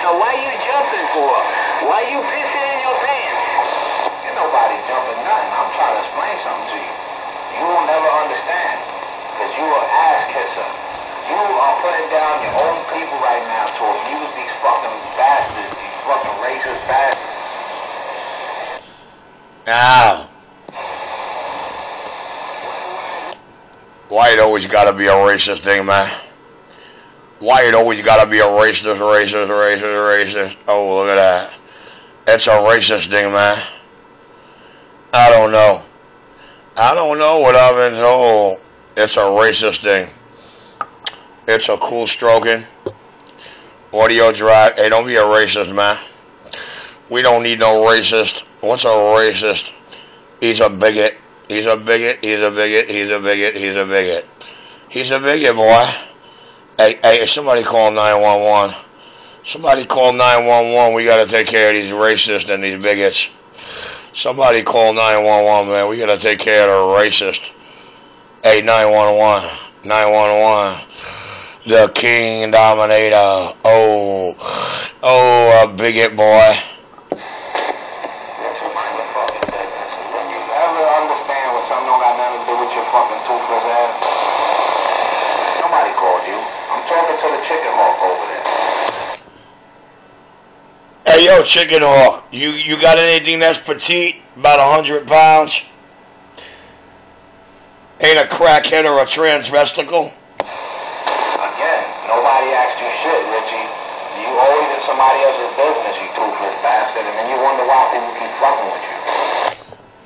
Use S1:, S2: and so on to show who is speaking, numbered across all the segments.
S1: So why you jumping for? Why you pissing in your pants?
S2: Ain't nobody jumping nothing. I'm trying to explain something to you. You will never understand. Because you are ass kisser. You are putting down your own people right now to abuse these fucking bastards, these fucking racist bastards.
S3: Now, why it always gotta be a racist thing, man? Why it always gotta be a racist? Oh, look at that. It's a racist thing, man. I don't know. I don't know what I've been told. It's a racist thing. It's a cool stroking. Audio drive. Hey, don't be a racist, man. We don't need no racist. What's a racist? He's a bigot. He's a bigot. He's a bigot. He's a bigot. He's a bigot. He's a bigot, boy. Hey, somebody call 911. Somebody call 911. We gotta take care of these racists and these bigots. Somebody call 911, man. We gotta take care of the racist. Hey, 911. 911. The king dominator. Oh, a bigot, boy. Hey, yo, Chicken Hawk, you got anything that's petite, about 100 pounds? Ain't a crackhead or a transvesticle?
S2: Again, nobody asked you shit, Richie. You always in somebody else's business, you toothless bastard, and then you wonder why people keep fucking with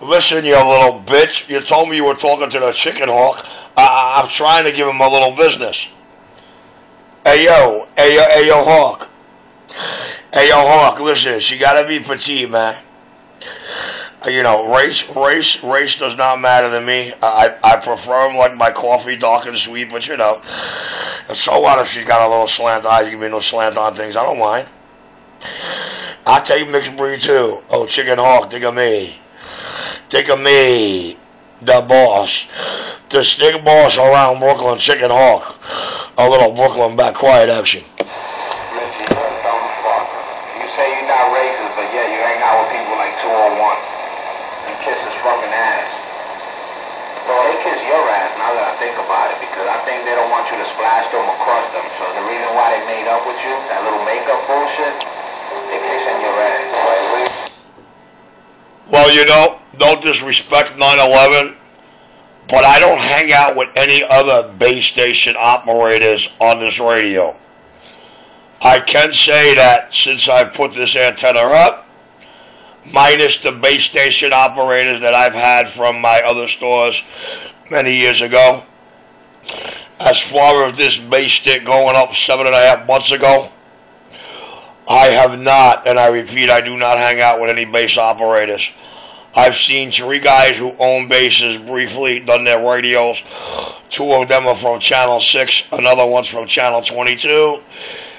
S2: you.
S3: Listen, you little bitch, you told me you were talking to the Chicken Hawk. I'm trying to give him a little business. Hey, yo, Hawk. Hey, yo, Hawk, listen, she gotta be petite, man. You know, race does not matter to me. I prefer them like my coffee dark and sweet, but you know. So what if she got a little slant eye? You give me no slant on things, I don't mind. I take mixed breed too. Oh, Chicken Hawk, think of me. Think of me, the boss. The stick boss around Brooklyn, Chicken Hawk. A little Brooklyn back quiet action.
S2: Richie, you're a dumb fuck. You say you're not racist, but yeah, you hang out with people like 201. You kiss his fucking ass. Well, they kiss your ass now that I think about it, because I think they don't want you to splash them or crush them. So the reason why they made up with you, that little makeup bullshit, they're kissing your ass. Right?
S3: Well, you know, don't disrespect 9/11, but I don't hang out with any other base station operators on this radio. I can say that since I've put this antenna up, minus the base station operators that I've had from my other stores many years ago, as far as this base stick going up 7.5 months ago, I have not, and I repeat, I do not hang out with any base operators. I've seen 3 guys who own bases briefly, done their radios. 2 of them are from Channel 6, another one's from Channel 22,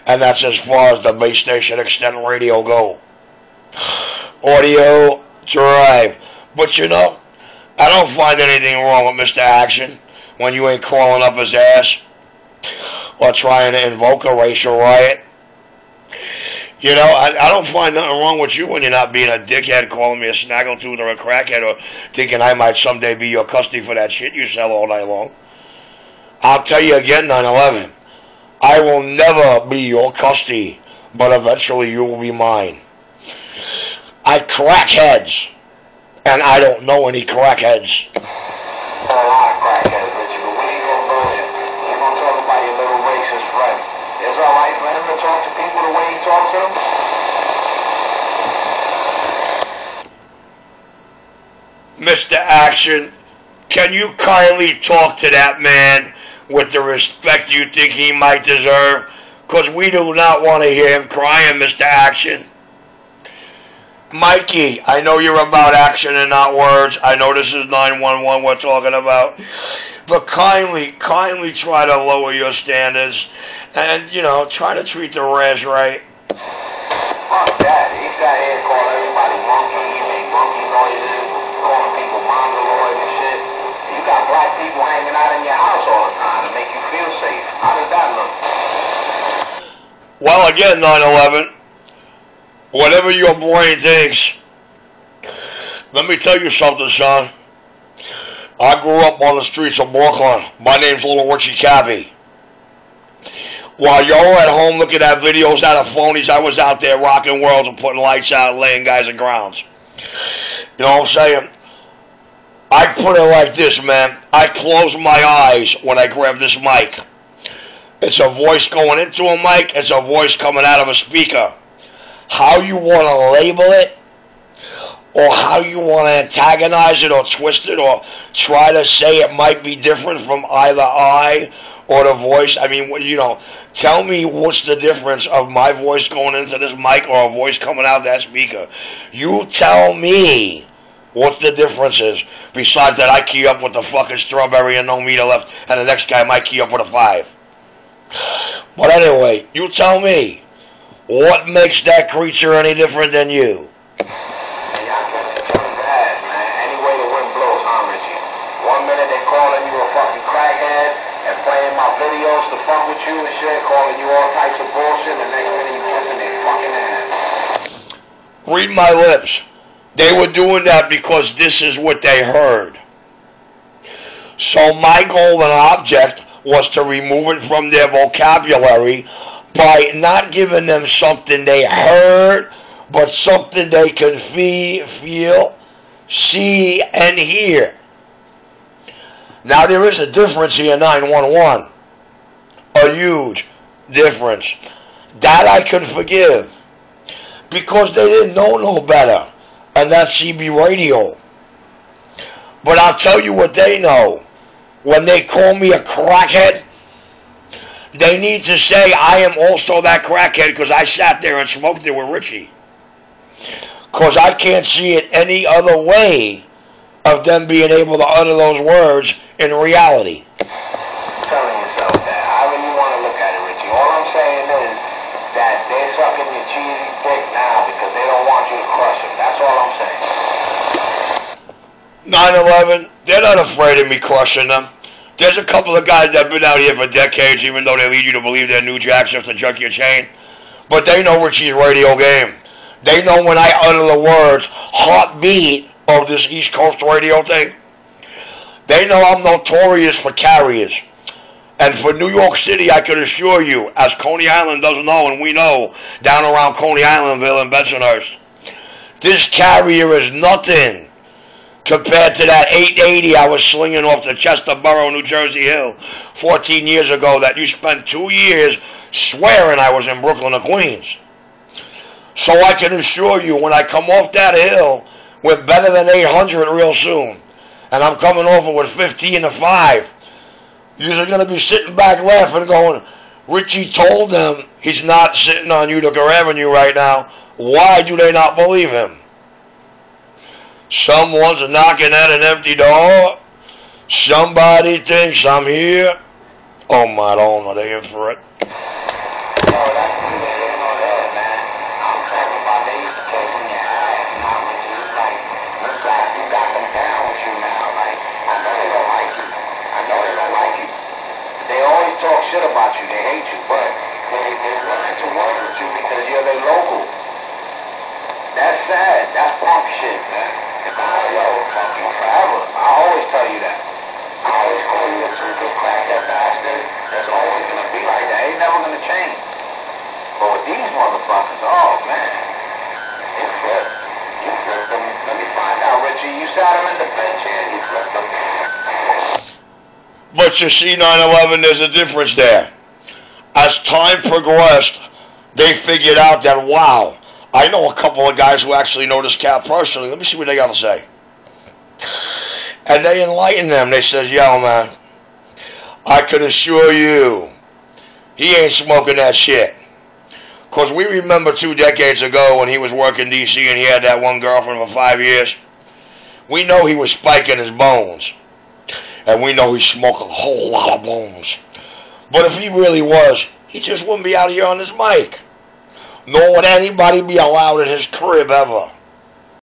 S3: and that's as far as the base station extent radio go. Audio drive. But you know, I don't find anything wrong with Mr. Action when you ain't crawling up his ass or trying to invoke a racial riot. You know, I don't find nothing wrong with you when you're not being a dickhead, calling me a snaggletooth or a crackhead, or thinking I might someday be your custody for that shit you sell all night long. I'll tell you again, 9/11, I will never be your custody, but eventually you will be mine. I crack heads, and I don't know any crackheads.
S2: A lot of crackheads, Richie, but we ain't gonna go there. We're gonna talk about your little racist friend. It's alright for him to talk to people the way he talks to them?
S3: Mr. Action, can you kindly talk to that man with the respect you think he might deserve? Because we do not want to hear him crying, Mr. Action. Mikey, I know you're about action and not words. I know this is 911 we're talking about. But kindly try to lower your standards and, you know, try to treat the res right.
S2: Fuck that. He sat here and called everybody monkey. He made monkey noises, calling people mongoloid and shit. You got black people hanging out in your house all the time to make you feel safe. How does that look?
S3: Well, again, 9/11, whatever your brain thinks. Let me tell you something, son. I grew up on the streets of Brooklyn. My name's Little Richie Cappy. While y'all at home looking at videos out of phonies, I was out there rocking worlds and putting lights out and laying guys in grounds. You know what I'm saying? I put it like this, man. I close my eyes when I grab this mic. It's a voice going into a mic. It's a voice coming out of a speaker. How you want to label it, or how you want to antagonize it or twist it or try to say it might be different from either I or the voice. I mean, you know, tell me what's the difference of my voice going into this mic or a voice coming out of that speaker. You tell me what the difference is. Besides that, I key up with the fucking strawberry and no meter left, and the next guy might key up with a 5. But anyway, you tell me, what makes that creature any different than you?
S2: Calling you a fucking crackhead and playing my videos to fuck with you and shit, calling you all types of bullshit, and next minute you kissing their fucking ass.
S3: Read my lips. They were doing that because this is what they heard. So my goal and object was to remove it from their vocabulary by not giving them something they heard, but something they can feel, see, and hear. Now, there is a difference here, 911. A huge difference. That I can forgive. Because they didn't know no better. And that's CB radio. But I'll tell you what they know. When they call me a crackhead, they need to say I am also that crackhead because I sat there and smoked it with Richie. Because I can't see it any other way of them being able to utter those words in reality.
S2: Telling yourself that. However you want to look at it, Richie. All I'm saying is that they're sucking your cheesy dick now because they don't want you to crush them. That's all I'm saying.
S3: 9/11, they're not afraid of me crushing them. There's a couple of guys that have been out here for decades, even though they lead you to believe they're new jacks just to junk your chain. But they know Richie's radio game. They know when I utter the words heartbeat of this East Coast radio thing. They know I'm notorious for carriers. And for New York City, I can assure you, as Coney Island doesn't know, and we know, down around Coney Islandville and Bensonhurst, this carrier is nothing compared to that 880 I was slinging off the Chesterboro, New Jersey Hill 14 years ago that you spent 2 years swearing I was in Brooklyn or Queens. So I can assure you, when I come off that hill with better than 800 real soon, and I'm coming over with 15 to 5, you're going to be sitting back laughing going, Richie told them he's not sitting on Utica Avenue right now. Why do they not believe him? Someone's knocking at an empty door. Somebody thinks I'm here. Oh my Lord, are they in for it?
S2: Talk shit about you, they hate you, but they're willing to work with you because you're their local. That's sad. That's punk shit, man. If I fuck you forever. I always tell you that. I always call you a stupid crackhead bastard. That's always gonna be like that. Ain't never gonna change. But with these motherfuckers, oh man, you flipped. You flipped them. Let me find out, Richie. You sat him in the bench here and you flipped them.
S3: But you see, 9/11, there's a difference there. As time progressed, they figured out that, wow, I know a couple of guys who actually know this cat personally. Let me see what they got to say. And they enlightened them. They said, yo, man, I can assure you, he ain't smoking that shit. Because we remember 2 decades ago when he was working D.C. and he had that one girlfriend for 5 years. We know he was spiking his bones. And we know he smoked a whole lot of bones. But if he really was, he just wouldn't be out here on his mic. Nor would anybody be allowed in his crib ever.